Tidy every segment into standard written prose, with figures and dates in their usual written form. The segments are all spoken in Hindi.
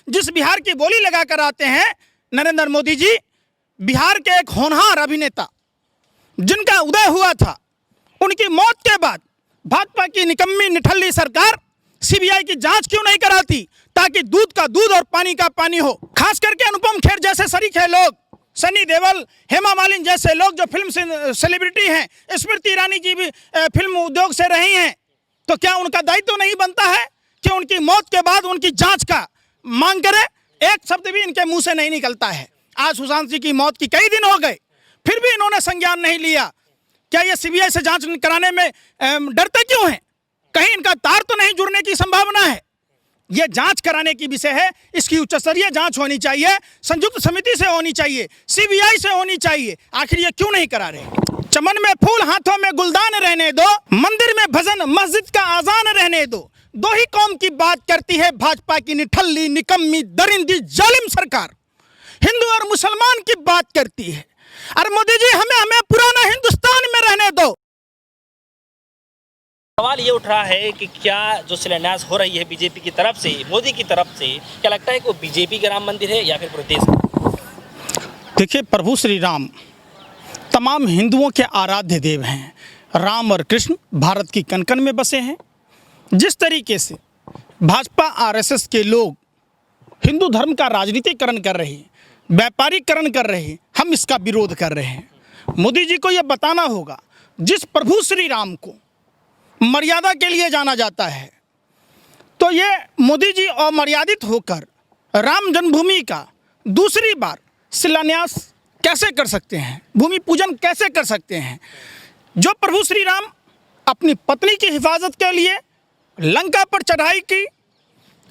जिस बिहार की बोली लगाकर आते हैं नरेंद्र मोदी जी, बिहार के एक होनहार अभिनेता जिनका उदय हुआ था, उनकी मौत के बाद भाजपा की निकम्मी निठल्ली सरकार सीबीआई की जांच क्यों नहीं कराती, ताकि दूध का दूध और पानी का पानी हो। खास करके अनुपम खेर जैसे सरीखे लोग, सनी देओल, हेमा मालिनी जैसे लोग जो फिल्म सेलिब्रिटी हैं, स्मृति ईरानी जी भी फिल्म उद्योग से रही हैं, तो क्या उनका दायित्व नहीं बनता है कि उनकी मौत के बाद उनकी जांच का मांग करें? एक शब्द भी इनके मुंह से नहीं निकलता है। आज सुशांत जी की मौत की कई दिन हो गए, फिर भी इन्होंने संज्ञान नहीं लिया। क्या ये सीबीआई से जांच कराने में डरते क्यों हैं? कहीं इनका तार तो नहीं जुड़ने की संभावना है? यह जांच कराने की विषय है, इसकी उच्च स्तरीय जांच होनी चाहिए, संयुक्त समिति से होनी चाहिए, सीबीआई से होनी चाहिए। आखिर ये क्यों नहीं करा रहे? चमन में फूल हाथों में गुलदान रहने दो, मंदिर में भजन मस्जिद का आजान रहने दो। दो ही कौम की बात करती है भाजपा की निठल्ली निकम्मी दरिंदी जालिम सरकार, हिंदू और मुसलमान की बात करती है। अरे मोदी जी, हमें पुराना हिंदुस्तान में रहने दो। सवाल ये उठ रहा है कि क्या जो शिलान्यास हो रही है बीजेपी की तरफ से, मोदी की तरफ से, क्या लगता है कि वो बीजेपी का राम मंदिर है या फिर प्रदेश का? देखिए, प्रभु श्री राम तमाम हिंदुओं के आराध्य देव हैं। राम और कृष्ण भारत की कण-कण में बसे हैं। जिस तरीके से भाजपा आरएसएस के लोग हिंदू धर्म का राजनीतिकरण कर रहे हैं, व्यापारीकरण कर रहे हैं, हम इसका विरोध कर रहे हैं। मोदी जी को यह बताना होगा, जिस प्रभु श्री राम को मर्यादा के लिए जाना जाता है, तो ये मोदी जी अमर्यादित होकर राम जन्मभूमि का दूसरी बार शिलान्यास कैसे कर सकते हैं, भूमि पूजन कैसे कर सकते हैं? जो प्रभु श्री राम अपनी पत्नी की हिफाजत के लिए लंका पर चढ़ाई की,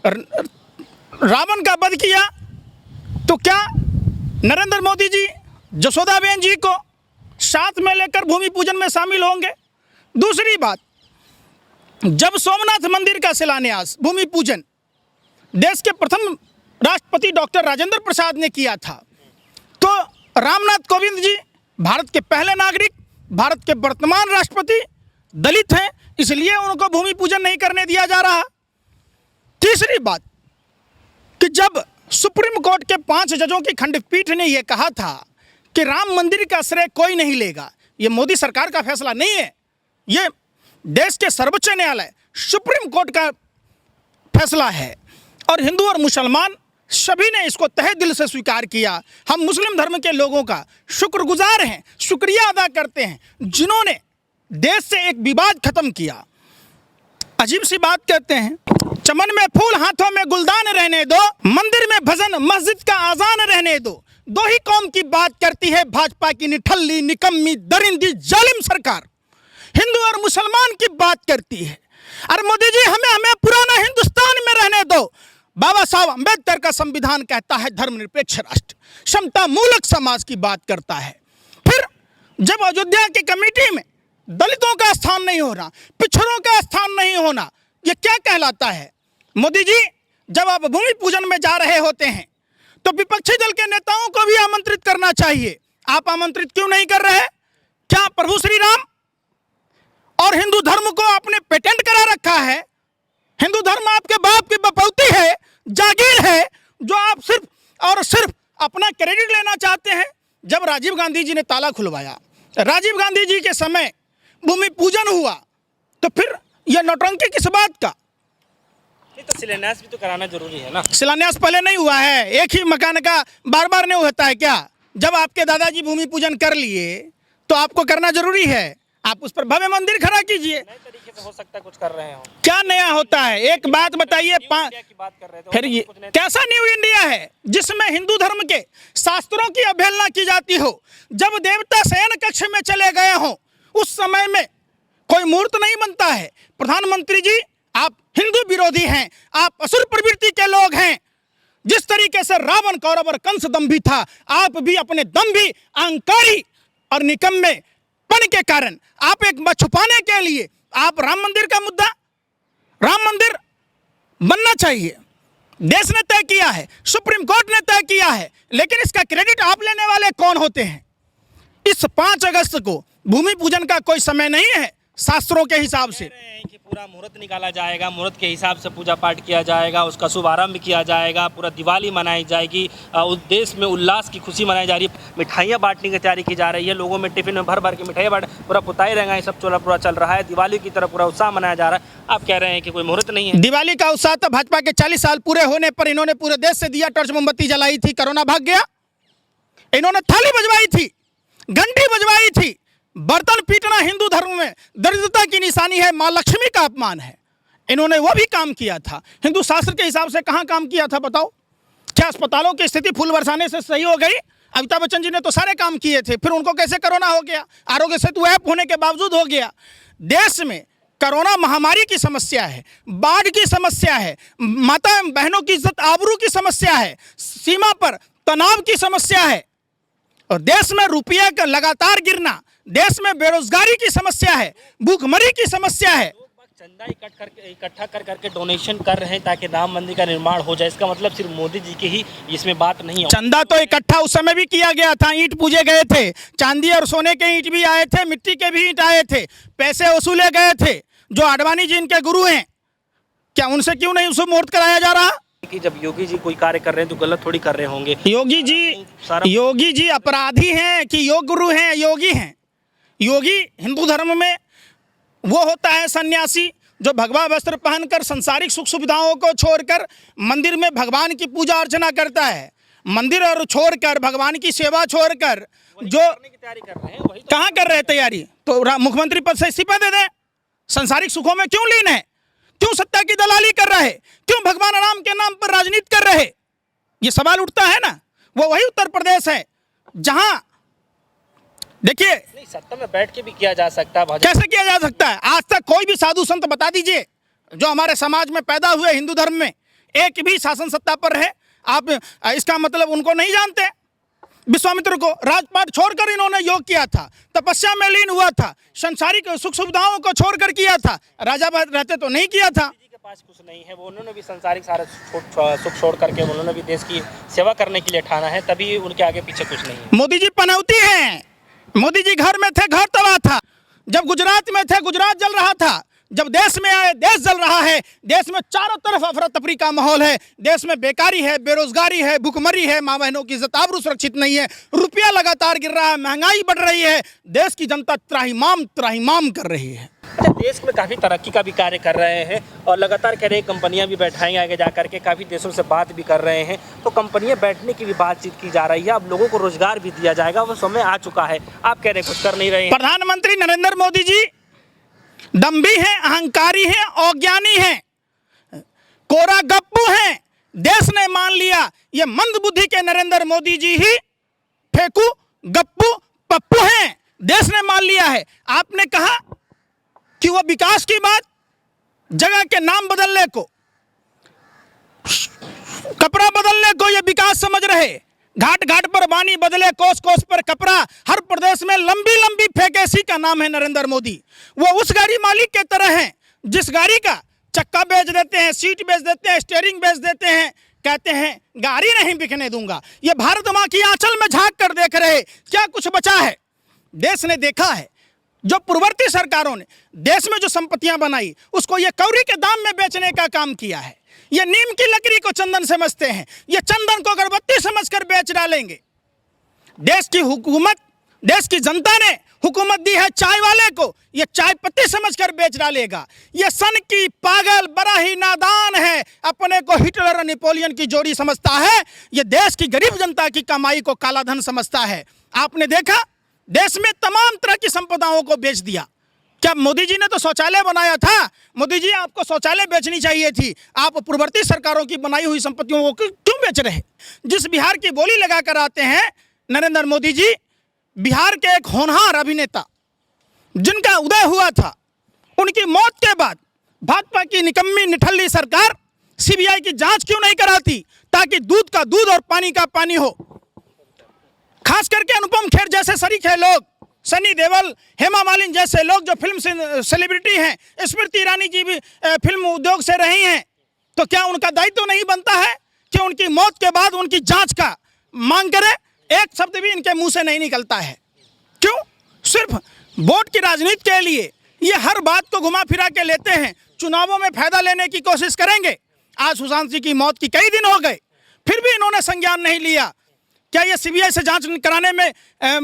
रावण का वध किया, तो क्या नरेंद्र मोदी जी जसोदाबेन जी को साथ में लेकर भूमि पूजन में शामिल होंगे? दूसरी बात, जब सोमनाथ मंदिर का शिलान्यास भूमि पूजन देश के प्रथम राष्ट्रपति डॉक्टर राजेंद्र प्रसाद ने किया था, तो रामनाथ कोविंद जी भारत के पहले नागरिक, भारत के वर्तमान राष्ट्रपति दलित हैं, इसलिए उनको भूमि पूजन नहीं करने दिया जा रहा। तीसरी बात कि जब सुप्रीम कोर्ट के 5 जजों की खंडपीठ ने यह कहा था कि राम मंदिर का श्रेय कोई नहीं लेगा, ये मोदी सरकार का फैसला नहीं है, ये देश के सर्वोच्च न्यायालय सुप्रीम कोर्ट का फैसला है, और हिंदू और मुसलमान सभी ने इसको तहे दिल से स्वीकार किया। हम मुस्लिम धर्म के लोगों का शुक्रगुजार हैं, शुक्रिया अदा करते हैं, जिन्होंने देश से एक विवाद खत्म किया। अजीब सी बात कहते हैं, चमन में फूल हाथों में गुलदान रहने दो, मंदिर में भजन मस्जिद का आजान रहने दो। दो ही कौम की बात करती है भाजपा की निठल्ली निकम्मी दरिंदी जालिम सरकार, हिंदू और मुसलमान की बात करती है। अरे मोदी जी, हमें पुराना हिंदुस्तान में रहने दो। बाबा साहब अंबेडकर का संविधान कहता है धर्मनिरपेक्ष राष्ट्र, समता मूलक समाज की बात करता है। फिर जब अयोध्या की कमेटी में दलितों का स्थान नहीं होना, पिछड़ों का स्थान नहीं होना, ये क्या कहलाता है? मोदी जी, जब आप भूमि पूजन में जा रहे होते हैं तो विपक्षी दल के नेताओं को भी आमंत्रित करना चाहिए। आप आमंत्रित क्यों नहीं कर रहे? क्या प्रभु श्री राम और हिंदू धर्म को आपने पेटेंट करा रखा है? हिंदू धर्म आपके बाप की बपौती है, जागीर है, जो आप सिर्फ और सिर्फ अपना क्रेडिट लेना चाहते हैं। जब राजीव गांधी जी ने ताला खुलवाया, राजीव गांधी जी के समय भूमि पूजन हुआ, तो फिर यह नौटंकी किस बात का? तो शिलान्यास भी तो कराना जरूरी है ना। शिलान्यास पहले नहीं हुआ है, एक ही मकान का बार बार नहीं होता है क्या? जब आपके दादाजी भूमि पूजन कर लिए तो आपको करना जरूरी है, आप उस पर भव्य मंदिर खड़ा कीजिए। नए तरीके से हो सकता है कुछ कर रहे हो। क्या नया होता है? एक बात बताइए, फिर ये कैसा न्यू इंडिया है जिसमें हिंदू धर्म के शास्त्रों की अवहेलना की जाती हो? जब देवता शयन कक्ष में चले गए हों, उस समय में कोई मूर्त नहीं बनता है। प्रधानमंत्री जी, आप हिंदू विरोधी हैं, आप असुर प्रवृत्ति के लोग हैं। जिस तरीके से रावण कौरव और कंस दंभी था, आप भी अपने दंभी, अहंकारी और निकम्मे पन के कारण, आप एक छुपाने के लिए आप राम मंदिर का मुद्दा, राम मंदिर बनना चाहिए, देश ने तय किया है, सुप्रीम कोर्ट ने तय किया है, लेकिन इसका क्रेडिट आप लेने वाले कौन होते हैं? इस 5 अगस्त को भूमि पूजन का कोई समय नहीं है, शास्त्रों के हिसाब से। कह रहे हैं कि पूरा मुहूर्त निकाला जाएगा, मुहूर्त के हिसाब से पूजा पाठ किया जाएगा, उसका शुभारंभ किया जाएगा, पूरा दिवाली मनाई जाएगी, उस देश में उल्लास की खुशी मनाई जा रही है, मिठाइयाँ बांटने की तैयारी की जा रही है, लोगों में टिफिन में भर भर के मिठाइयाँ बांट, पूरा पुताई रंगाई सब पूरा चल रहा है, दिवाली की तरह पूरा उत्साह मनाया जा रहा है। आप कह रहे हैं कि कोई मुहूर्त नहीं है। दिवाली का उत्साह तो भाजपा के 40 साल पूरे होने पर इन्होंने पूरे देश से दिया टॉर्च मोमबत्ती जलाई थी, कोरोना भाग गया। इन्होंने थाली बजवाई थी, घंटी बजवाई थी। बर्तन पीटना हिंदू धर्म में दरिद्रता की निशानी है, माँ लक्ष्मी का अपमान है। इन्होंने वो भी काम किया था। हिंदू शास्त्र के हिसाब से कहाँ काम किया था बताओ? क्या अस्पतालों की स्थिति फूल बरसाने से सही हो गई? अमिताभ बच्चन जी ने तो सारे काम किए थे, फिर उनको कैसे कोरोना हो गया? आरोग्य सेतु ऐप होने के बावजूद हो गया। देश में कोरोना महामारी की समस्या है, बाढ़ की समस्या है, माता बहनों की इज्जत आबरू की समस्या है, सीमा पर तनाव की समस्या है, और देश में रुपये का लगातार गिरना, देश में बेरोजगारी की समस्या है, भूखमरी की समस्या है। चंदा इकट्ठा कर करके डोनेशन कर रहे हैं ताकि राम मंदिर का निर्माण हो जाए। इसका मतलब सिर्फ मोदी जी की ही इसमें बात नहीं है। चंदा तो इकट्ठा उस समय भी किया गया था, ईंट पूजे गए थे, चांदी और सोने के ईंट भी आए थे, मिट्टी के भी ईंट आए थे, पैसे वसूले गए थे। जो आडवाणी जी इनके गुरु हैं, क्या उनसे क्यों नहीं उसको मुहूर्त कराया जा रहा? कि जब योगी जी कोई कार्य कर रहे हैं तो गलत थोड़ी कर रहे होंगे। योगी जी अपराधी हैं कि योग गुरु हैं? योगी हैं। योगी हिंदू धर्म में वो होता है सन्यासी जो भगवा वस्त्र पहनकर संसारिक सुख सुविधाओं को छोड़कर मंदिर में भगवान की पूजा अर्चना करता है। मंदिर और छोड़कर भगवान की सेवा छोड़कर जो करने की तैयारी कर रहे हैं, वही तो कहाँ कर रहे हैं तैयारी? तो मुख्यमंत्री पद से इस्तीफा दे दें। संसारिक सुखों में क्यों लीन है? क्यों सत्ता की दलाली कर रहे? क्यों भगवान राम के नाम पर राजनीति कर रहे? ये सवाल उठता है ना। वो वही उत्तर प्रदेश है जहां देखिए, नहीं, सत्ता में बैठ के भी किया जा सकता है। कैसे किया जा सकता है? आज तक कोई भी साधु संत बता दीजिए जो हमारे समाज में पैदा हुए हिंदू धर्म में, एक भी शासन सत्ता पर रहे। आप इसका मतलब उनको नहीं जानते। विश्वामित्र को राजपाट छोड़कर इन्होंने योग किया था, तपस्या में लीन हुआ था, संसारिक सुख सुविधाओं को छोड़कर किया था। राजा रहते तो नहीं किया था। के पास कुछ नहीं है, वो उन्होंने भी संसारिक सारे सुख छोड़ करके उन्होंने भी देश की सेवा करने के लिए ठाना है, तभी उनके आगे पीछे कुछ नहीं है। मोदी जी पनौती हैं। मोदी जी घर में थे, घर तबाह था। जब गुजरात में थे, गुजरात जल रहा था। जब देश में आए, देश जल रहा है। देश में चारों तरफ अफरा तफरी का माहौल है। देश में बेकारी है, बेरोजगारी है, भुखमरी है, माँ बहनों की इज्जत आबरू सुरक्षित नहीं है, रुपया लगातार गिर रहा है, महंगाई बढ़ रही है, देश की जनता त्राहिमाम त्राहिमाम कर रही है। अच्छा, देश में काफ़ी तरक्की का भी कार्य कर रहे हैं और लगातार कह रहे हैं कंपनियां भी बैठाएंगे आगे जा करके, काफ़ी देशों से बात भी कर रहे हैं, तो कंपनियां बैठने की भी बातचीत की जा रही है। अब लोगों को रोजगार भी दिया जाएगा, वो समय आ चुका है। आप कह रहे हैं कुछ कर नहीं रहे हैं। प्रधानमंत्री नरेंद्र मोदी जी दम्भी हैं, अहंकारी हैं, अज्ञानी हैं, कोरा गप्पू हैं। देश ने मान लिया ये मंद बुद्धि के नरेंद्र मोदी जी ही फेंकू गप्पू पप्पू हैं। देश ने मान लिया है। आपने कहा कि वो विकास की बात, जगह के नाम बदलने को, कपड़ा बदलने को ये विकास समझ रहे। घाट घाट पर बानी बदले, कोस कोस पर कपड़ा। हर प्रदेश में लंबी लंबी फेंकेसी का नाम है नरेंद्र मोदी। वो उस गाड़ी मालिक के तरह हैं जिस गाड़ी का चक्का बेच देते हैं, सीट बेच देते हैं, स्टीयरिंग बेच देते हैं, कहते हैं गाड़ी नहीं बिकने दूंगा। ये भारत माँ की आंचल में झांक कर देख रहे क्या कुछ बचा है। देश ने देखा है जो पूर्ववर्ती सरकारों ने देश में जो संपत्तियां बनाई उसको ये कौड़ी के दाम में बेचने का काम किया है। ये नीम की लकड़ी को चंदन समझते हैं, ये चंदन को अगरबत्ती समझकर बेच डालेंगे। देश की हुकूमत, देश की जनता ने हुकूमत दी है चाय वाले को, ये चाय पत्ती समझकर बेच डालेगा। ये सन की पागल बड़ा ही नादान है, अपने को हिटलर और नेपोलियन की जोड़ी समझता है। ये देश की गरीब जनता की कमाई को काला धन समझता है। आपने देखा देश में तमाम तरह की संपदाओं को बेच दिया। क्या मोदी जी ने तो शौचालय बनाया था? मोदी जी आपको शौचालय बेचनी चाहिए थी। आप पूर्ववर्ती सरकारों की बनाई हुई संपत्तियों को क्यों बेच रहे? जिस बिहार की बोली लगा कर आते हैं नरेंद्र मोदी जी, बिहार के एक होनहार अभिनेता जिनका उदय हुआ था, उनकी मौत के बाद भाजपा की निकम्मी निठल्ली सरकार सीबीआई की जांच क्यों नहीं कराती ताकि दूध का दूध और पानी का पानी हो। खास करके अनुपम खेर जैसे शरीक है लोग, सनी देओल, हेमा मालिनी जैसे लोग जो फिल्म सेलिब्रिटी हैं, स्मृति ईरानी जी भी फिल्म उद्योग से रही हैं, तो क्या उनका दायित्व नहीं बनता है कि उनकी मौत के बाद उनकी जांच का मांग करें? एक शब्द भी इनके मुंह से नहीं निकलता है। क्यों? सिर्फ वोट की राजनीति के लिए ये हर बात को घुमा फिरा के लेते हैं, चुनावों में फायदा लेने की कोशिश करेंगे। आज सुशांत सिंह की मौत की कई दिन हो गए, फिर भी इन्होंने संज्ञान नहीं लिया। क्या ये सीबीआई से जांच कराने में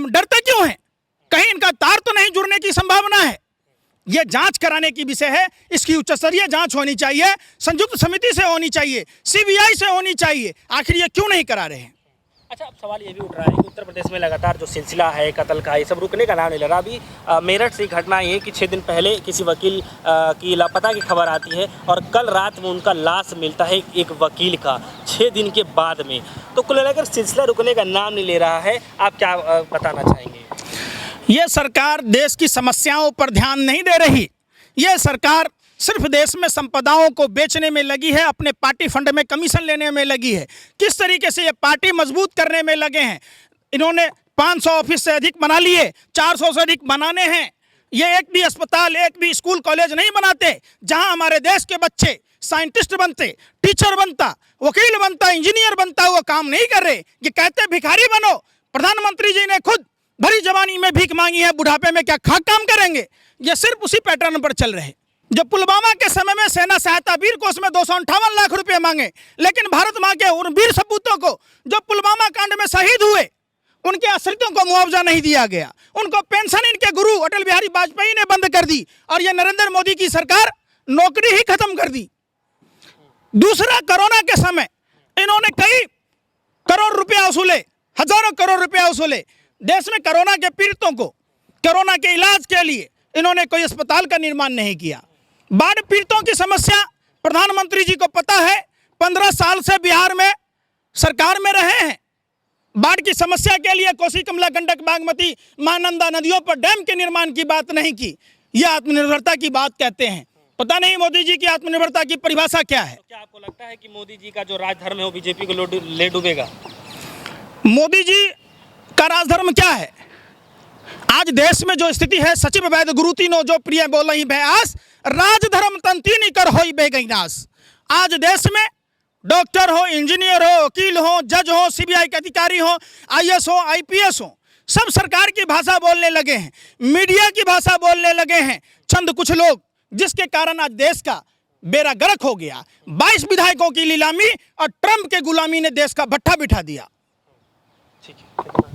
डरते क्यों हैं? कहीं इनका तार तो नहीं जुड़ने की संभावना है? ये जांच कराने की विषय है, इसकी उच्च स्तरीय जांच होनी चाहिए, संयुक्त समिति से होनी चाहिए, सीबीआई से होनी चाहिए। आखिर ये क्यों नहीं करा रहे हैं? अच्छा, अब सवाल ये भी उठ रहा है कि उत्तर प्रदेश में लगातार जो सिलसिला है कत्ल का, ये सब रुकने का नाम नहीं ले रहा। अभी मेरठ से घटना ये है कि 6 दिन पहले किसी वकील की लापता की खबर आती है और कल रात में उनका लाश मिलता है एक वकील का 6 दिन के बाद में। तो कुल मिलाकर सिलसिला रुकने का नाम नहीं ले रहा है। आप क्या बताना चाहेंगे? ये सरकार देश की समस्याओं पर ध्यान नहीं दे रही। ये सरकार सिर्फ देश में संपदाओं को बेचने में लगी है, अपने पार्टी फंड में कमीशन लेने में लगी है। किस तरीके से ये पार्टी मजबूत करने में लगे हैं। इन्होंने 500 ऑफिस से अधिक बना लिए, 400 से अधिक बनाने हैं। ये एक भी अस्पताल, एक भी स्कूल कॉलेज नहीं बनाते जहां हमारे देश के बच्चे साइंटिस्ट बनते, टीचर बनता, वकील बनता, इंजीनियर बनता। वो काम नहीं कर रहे। ये कहते भिखारी बनो। प्रधानमंत्री जी ने खुद भरी जवानी में भीख मांगी है, बुढ़ापे में क्या खाक काम करेंगे? ये सिर्फ उसी पैटर्न पर चल रहे। जब पुलवामा के समय में सेना सहायता वीर कोष में 258 लाख रुपए मांगे, लेकिन भारत मां के उन वीर सपूतों को जो पुलवामा कांड में शहीद हुए, उनके आश्रितों को मुआवजा नहीं दिया गया। उनको पेंशन इनके गुरु अटल बिहारी वाजपेयी ने बंद कर दी और ये नरेंद्र मोदी की सरकार नौकरी ही खत्म कर दी। दूसरा, कोरोना के समय इन्होंने कई करोड़ रुपया वसूले, हजारों करोड़ रुपया वसूले। देश में कोरोना के पीड़ितों को कोरोना के इलाज के लिए इन्होंने कोई अस्पताल का निर्माण नहीं किया। बाढ़ पीड़ितों की समस्या प्रधानमंत्री जी को पता है। 15 साल से बिहार में सरकार में रहे हैं। बाढ़ की समस्या के लिए कोसी, कमला, गंडक, बागमती, महानंदा नदियों पर डैम के निर्माण की बात नहीं की। यह आत्मनिर्भरता की बात कहते हैं। पता नहीं मोदी जी की आत्मनिर्भरता की परिभाषा क्या है। तो क्या आपको लगता है कि मोदी जी का जो राजधर्म है वो बीजेपी को ले डूबेगा? मोदी जी का राजधर्म क्या है? आज देश में जो स्थिति है, सचिव वैद्य गुरु तीनों जो प्रिय बोल रही भयास, राजधर्म तंतीनी कर होई बेगैनास। आज देश में डॉक्टर हो, इंजीनियर हो, वकील हो, जज हो, सीबीआई के अधिकारी हो, आईएएस हो, आईपीएस हो, सब सरकार की भाषा बोलने लगे हैं, मीडिया की भाषा बोलने लगे हैं चंद कुछ लोग, जिसके कारण आज देश का बेड़ा गर्क हो गया। 22 विधायकों की नीलामी और ट्रंप के गुलामी ने देश का भट्ठा बिठा दिया। ठीक है।